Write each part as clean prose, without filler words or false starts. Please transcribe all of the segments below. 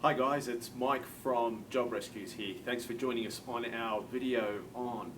Hi guys, it's Mike from Job Rescues here. Thanks for joining us on our video on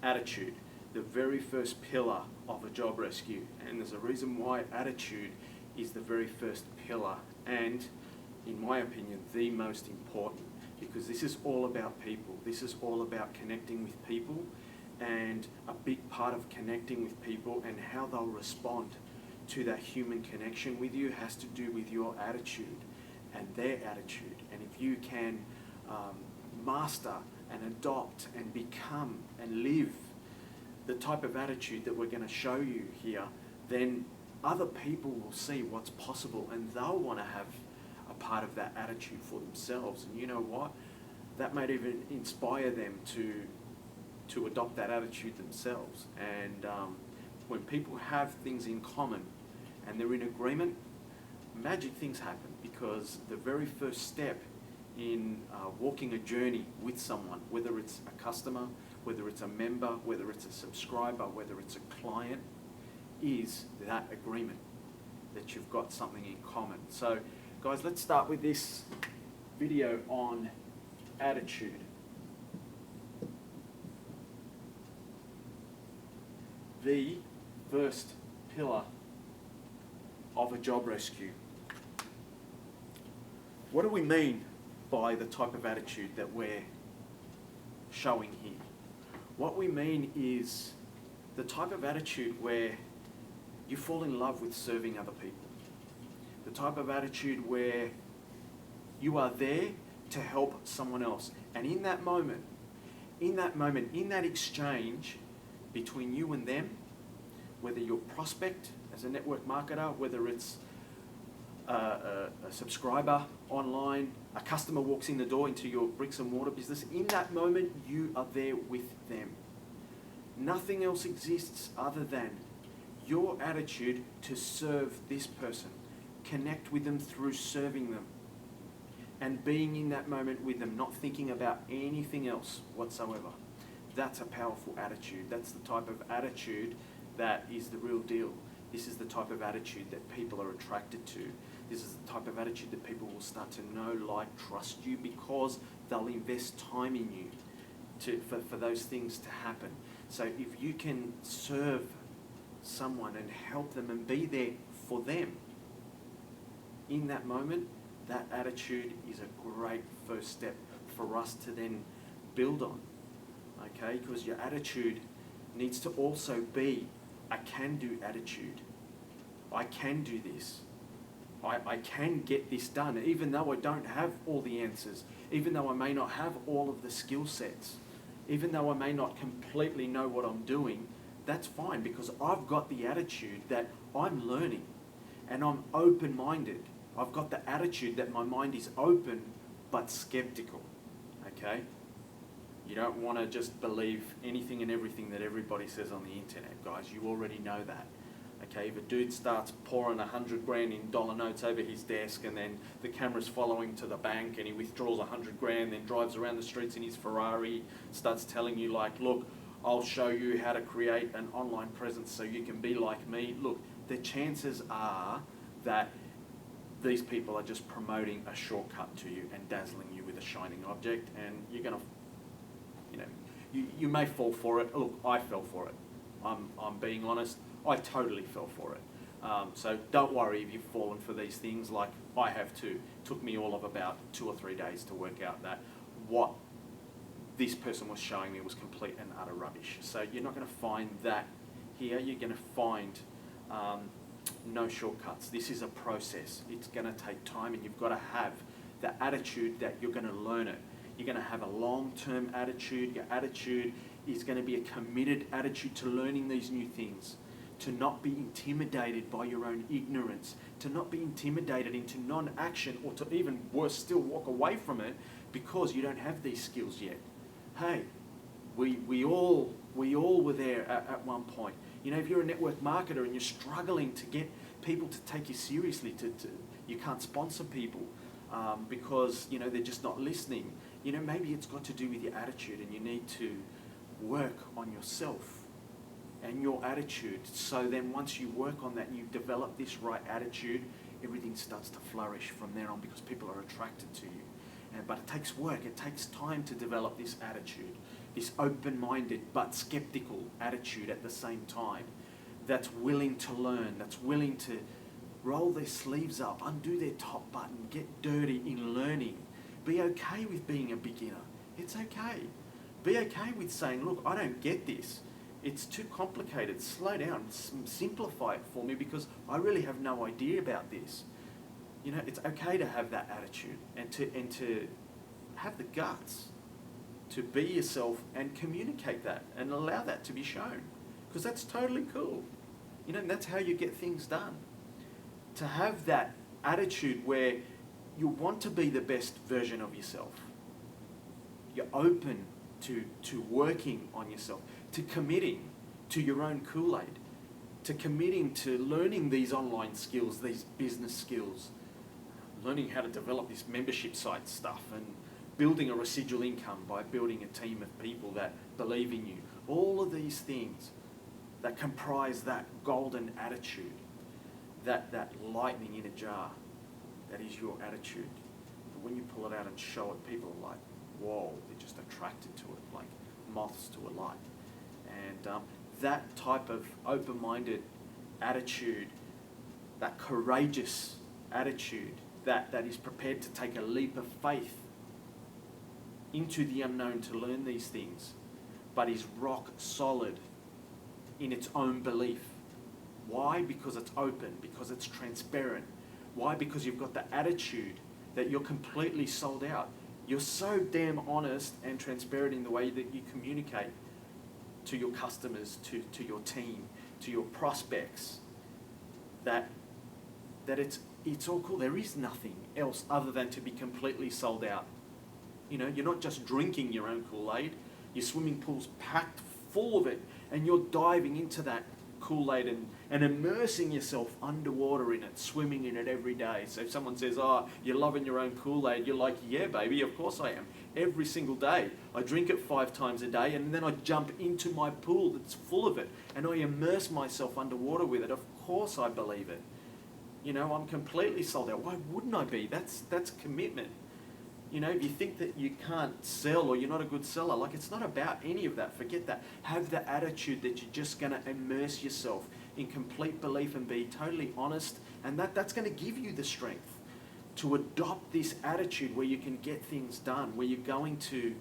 attitude, the very first pillar of a job rescue. And there's a reason why attitude is the very first pillar and, in my opinion, the most important, because this is all about people. This is all about connecting with people, and a big part of connecting with people and how they'll respond to that human connection with you has to do with your attitude and their attitude. And if you can master and adopt and become and live the type of attitude that we're going to show you here, then other people will see what's possible and they'll want to have a part of that attitude for themselves. And you know what? That might even inspire them to adopt that attitude themselves. And when people have things in common and they're in agreement, magic things happen, because the very first step in walking a journey with someone, whether it's a customer, whether it's a member, whether it's a subscriber, whether it's a client, is that agreement that you've got something in common. So guys, let's start with this video on attitude. The first pillar of a job rescue. What do we mean by the type of attitude that we're showing here? What we mean is the type of attitude where you fall in love with serving other people. The type of attitude where you are there to help someone else. And in that moment, in that exchange between you and them, whether you're a prospect as a network marketer, whether it's a subscriber online, a customer walks in the door into your bricks and mortar business, in that moment you are there with them. Nothing else exists other than your attitude to serve this person, connect with them through serving them, and being in that moment with them, not thinking about anything else whatsoever. That's a powerful attitude. That's the type of attitude that is the real deal. This is the type of attitude that people are attracted to. This is the type of attitude that people will start to know, like, trust you, because they'll invest time in you for those things to happen. So if you can serve someone and help them and be there for them in that moment, that attitude is a great first step for us to then build on. Okay, because your attitude needs to also be a can-do attitude. I can do this. I can get this done, even though I don't have all the answers, even though I may not have all of the skill sets, even though I may not completely know what I'm doing. That's fine, because I've got the attitude that I'm learning and I'm open-minded. I've got the attitude that my mind is open but skeptical. Okay? You don't want to just believe anything and everything that everybody says on the internet, guys. You already know that. Okay, if a dude starts pouring 100 grand in dollar notes over his desk, and then the camera's following to the bank, and he withdraws 100 grand, then drives around the streets in his Ferrari, starts telling you, like, look, I'll show you how to create an online presence so you can be like me. Look, the chances are that these people are just promoting a shortcut to you and dazzling you with a shining object, and you're going to, you may fall for it. Look, I fell for it. I'm being honest. I totally fell for it. So don't worry if you've fallen for these things, like I have too. It took me all of about 2 or 3 days to work out that what this person was showing me was complete and utter rubbish. So you're not going to find that here. You're going to find no shortcuts. This is a process. It's going to take time, and you've got to have the attitude that you're going to learn it. You're going to have a long-term attitude. Your attitude is going to be a committed attitude to learning these new things, to not be intimidated by your own ignorance, to not be intimidated into non-action, or to even worse still, walk away from it because you don't have these skills yet. Hey, we all were there at one point. You know, if you're a network marketer and you're struggling to get people to take you seriously, you can't sponsor people because, you know, they're just not listening. You know, maybe it's got to do with your attitude, and you need to work on yourself and your attitude. So then once you work on that, you develop this right attitude, everything starts to flourish from there on because people are attracted to you. But it takes work, it takes time to develop this attitude, this open-minded but skeptical attitude at the same time, that's willing to learn, that's willing to roll their sleeves up, undo their top button, get dirty in learning. Be okay with being a beginner. It's okay. Be okay with saying, look, I don't get this. It's too complicated. Slow down, simplify it for me because I really have no idea about this. You know, it's okay to have that attitude and to have the guts to be yourself and communicate that and allow that to be shown, because that's totally cool. You know, and that's how you get things done. To have that attitude where you want to be the best version of yourself. You're open to working on yourself, to committing to your own Kool-Aid, to committing to learning these online skills, these business skills, learning how to develop this membership site stuff and building a residual income by building a team of people that believe in you. All of these things that comprise that golden attitude, that lightning in a jar, that is your attitude. But when you pull it out and show it, people are like, whoa, they're just attracted to it, like moths to a light. And that type of open-minded attitude, that courageous attitude, that is prepared to take a leap of faith into the unknown to learn these things, but is rock solid in its own belief. Why? Because it's open, because it's transparent. Why? Because you've got the attitude that you're completely sold out. You're so damn honest and transparent in the way that you communicate to your customers, to your team, to your prospects, that it's all cool. There is nothing else other than to be completely sold out. You know, you're not just drinking your own Kool-Aid. Your swimming pool's packed full of it, and you're diving into that Kool-Aid and immersing yourself underwater in it, swimming in it every day. So if someone says, oh, you're loving your own Kool-Aid, you're like, yeah, baby, of course I am. Every single day. I drink it 5 times a day, and then I jump into my pool that's full of it, and I immerse myself underwater with it. Of course I believe it. You know, I'm completely sold out. Why wouldn't I be? That's commitment. You know, if you think that you can't sell or you're not a good seller, like, it's not about any of that. Forget that. Have the attitude that you're just going to immerse yourself in complete belief and be totally honest, and that's going to give you the strength to adopt this attitude where you can get things done, where you're going to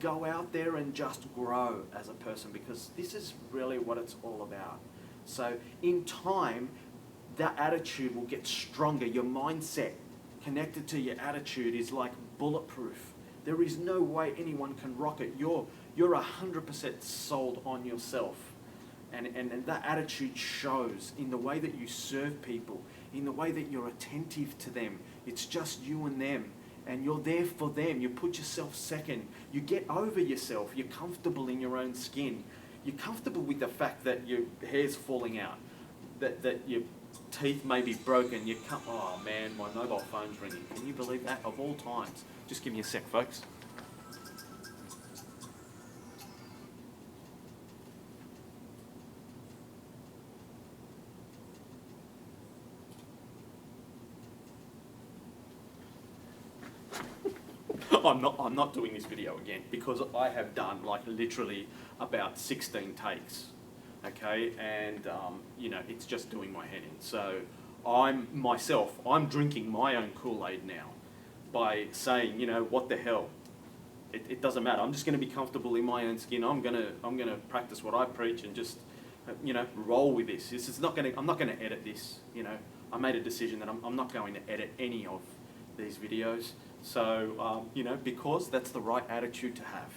go out there and just grow as a person, because this is really what it's all about. So in time, that attitude will get stronger. Your mindset connected to your attitude is like bulletproof. There is no way anyone can rock it. You're 100% sold on yourself. And that attitude shows in the way that you serve people, in the way that you're attentive to them. It's just you and them, and you're there for them. You put yourself second. You get over yourself. You're comfortable in your own skin. You're comfortable with the fact that your hair's falling out, that your teeth may be broken. Oh man, my mobile phone's ringing. Can you believe that? Of all times. Just give me a sec, folks. I'm not doing this video again because I have done like literally about 16 takes, okay, and you know, it's just doing my head in. So I'm drinking my own Kool-Aid now by saying, you know, what the hell, it doesn't matter. I'm just going to be comfortable in my own skin. I'm gonna practice what I preach and just you know, roll with this. I'm not going to edit this. You know, I made a decision that I'm not going to edit any of these videos. So, you know, because that's the right attitude to have.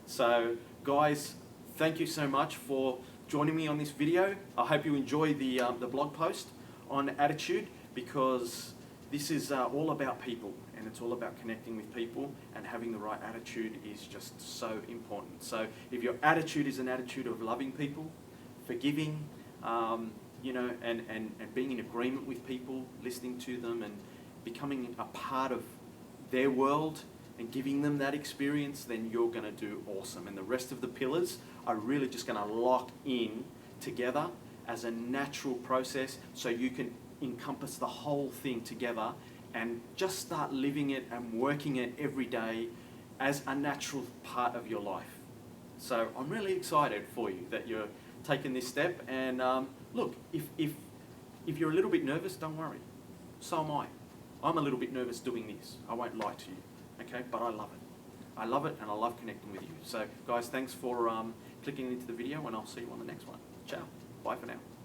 So, guys, thank you so much for joining me on this video. I hope you enjoy the blog post on attitude, because this is all about people, and it's all about connecting with people, and having the right attitude is just so important. So, if your attitude is an attitude of loving people, forgiving, you know, and being in agreement with people, listening to them, and becoming a part of their world and giving them that experience, then you're going to do awesome. And the rest of the pillars are really just going to lock in together as a natural process, so you can encompass the whole thing together and just start living it and working it every day as a natural part of your life. So I'm really excited for you that you're taking this step. And look, if you're a little bit nervous, don't worry. So am I. I'm a little bit nervous doing this. I won't lie to you, okay? But I love it. I love it, and I love connecting with you. So guys, thanks for clicking into the video, and I'll see you on the next one. Ciao. Bye for now.